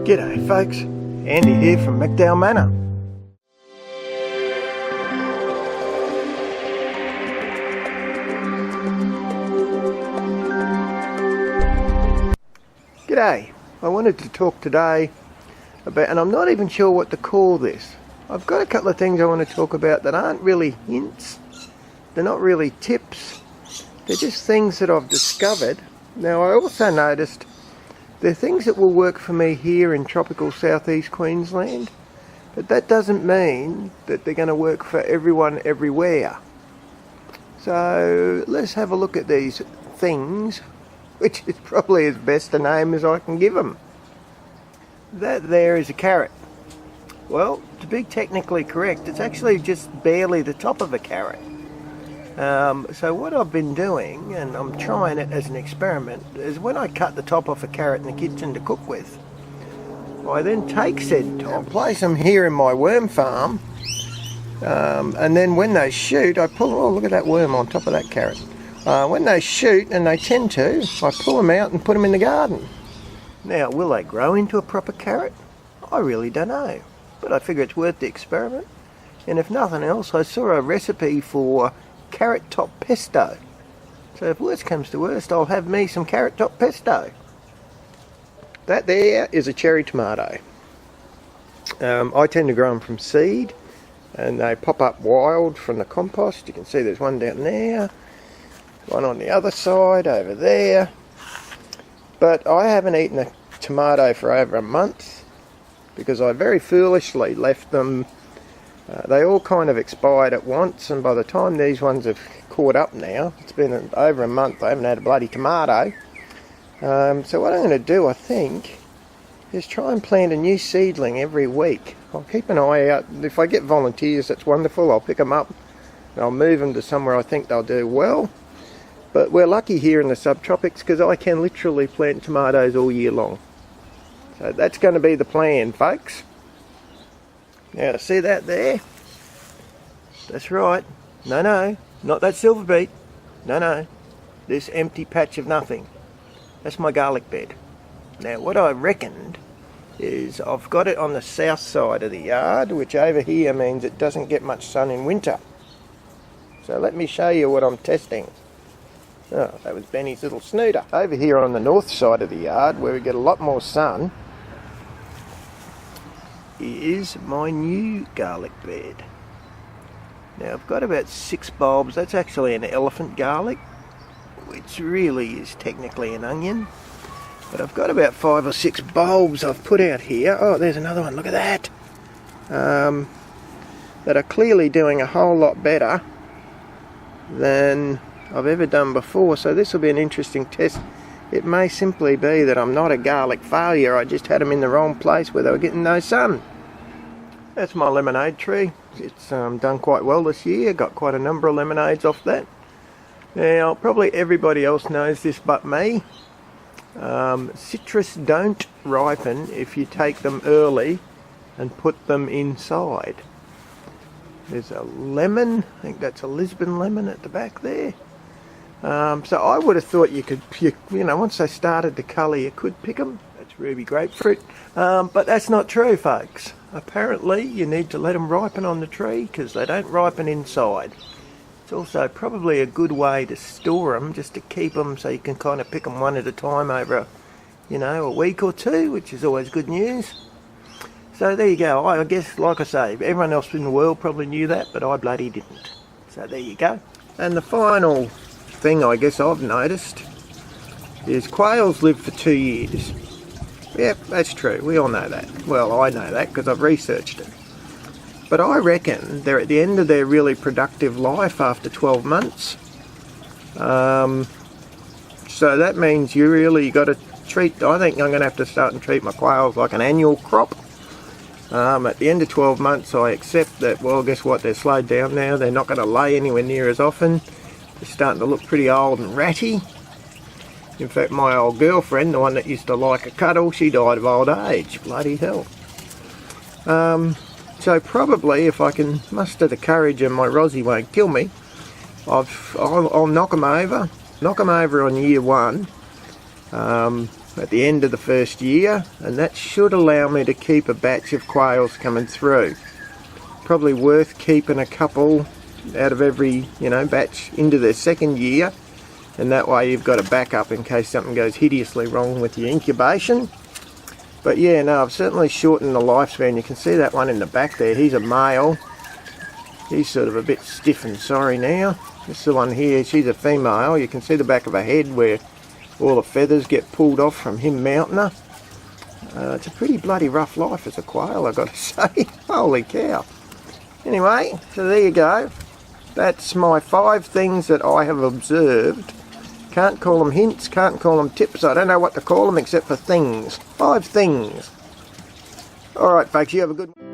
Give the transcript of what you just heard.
G'day folks, Andy here from McDowell Manor. G'day, I wanted to talk today about, and I'm not even sure what to call this. I've got a couple of things I want to talk about that aren't really hints, they're not really tips, they're just things that I've discovered. Now I also noticed they're things that will work for me here in tropical southeast Queensland, but that doesn't mean that they're going to work for everyone everywhere. So let's have a look at these things, which is probably as best a name as I can give them. That there is a carrot. Well, to be technically correct, it's actually just barely the top of a carrot. So what I've been doing, and I'm trying it as an experiment, is when I cut the top off a carrot in the kitchen to cook with, I then take said top, place them here in my worm farm, and then when they shoot, I pull, oh look at that worm on top of that carrot. When they shoot, and they tend to, I pull them out and put them in the garden. Now, will they grow into a proper carrot? I really don't know, but I figure it's worth the experiment. And if nothing else, I saw a recipe for carrot top pesto. So if worst comes to worst, I'll have me some carrot top pesto. That there is a cherry tomato. I tend to grow them from seed, and they pop up wild from the compost. You can see there's one down there, one on the other side over there. But I haven't eaten a tomato for over a month because I very foolishly left them. They all kind of expired at once, and by the time these ones have caught up now, it's been over a month, I haven't had a bloody tomato. So what I'm going to do, I think, is try and plant a new seedling every week. I'll keep an eye out. If I get volunteers, that's wonderful. I'll pick them up and I'll move them to somewhere I think they'll do well. But we're lucky here in the subtropics because I can literally plant tomatoes all year long. So that's going to be the plan, folks. Now, see that there? That's right. No, not that silver beet. No, this empty patch of nothing. That's my garlic bed. Now, what I reckoned is I've got it on the south side of the yard, which over here means it doesn't get much sun in winter. So let me show you what I'm testing. Oh, that was Benny's little snooter. Over here on the north side of the yard, where we get a lot more sun, is my new garlic bed. Now I've got about 6 bulbs. That's actually an elephant garlic, which really is technically an onion. But I've got about 5 or 6 bulbs I've put out here. Oh, there's another one, look at that. That are clearly doing a whole lot better than I've ever done before. So this will be an interesting test. It may simply be that I'm not a garlic failure, I just had them in the wrong place where they were getting no sun. That's my lemonade tree. It's done quite well this year, got quite a number of lemonades off that. Now, probably everybody else knows this but me. Citrus don't ripen if you take them early and put them inside. There's a lemon, I think that's a Lisbon lemon at the back there. So I would have thought you could, once they started to colour, you could pick them. That's ruby grapefruit. But that's not true, folks. Apparently, you need to let them ripen on the tree because they don't ripen inside. It's also probably a good way to store them, just to keep them so you can kind of pick them one at a time over, a week or two, which is always good news. So there you go. I guess, like I say, everyone else in the world probably knew that, but I bloody didn't. So there you go. And the final thing I guess I've noticed is quails live for 2 years. Yep, that's true. We all know that. Well, I know that because I've researched it. But I reckon they're at the end of their really productive life after 12 months. So that means you got to treat, I think I'm going to have to start and treat my quails like an annual crop. At the end of 12 months I accept that, well, guess what, they're slowed down now. They're not going to lay anywhere near as often. They're starting to look pretty old and ratty. In fact, my old girlfriend, the one that used to like a cuddle, she died of old age. Bloody hell. So probably, if I can muster the courage and my Rosie won't kill me, I'll knock them over on year 1. at the end of the first year, and that should allow me to keep a batch of quails coming through. Probably worth keeping a couple out of every, you know, batch into their second year, and that way you've got a backup in case something goes hideously wrong with your incubation. But yeah, no, I've certainly shortened the lifespan. You can see that one in the back there, he's a male. He's sort of a bit stiff and sorry now. This is the one here, she's a female. You can see the back of her head where all the feathers get pulled off from him mounting her. It's a pretty bloody rough life as a quail, I've got to say. Holy cow. Anyway, so there you go. That's my 5 things that I have observed. Can't call them hints, can't call them tips. I don't know what to call them except for things. 5 things. Alright folks, you have a good one.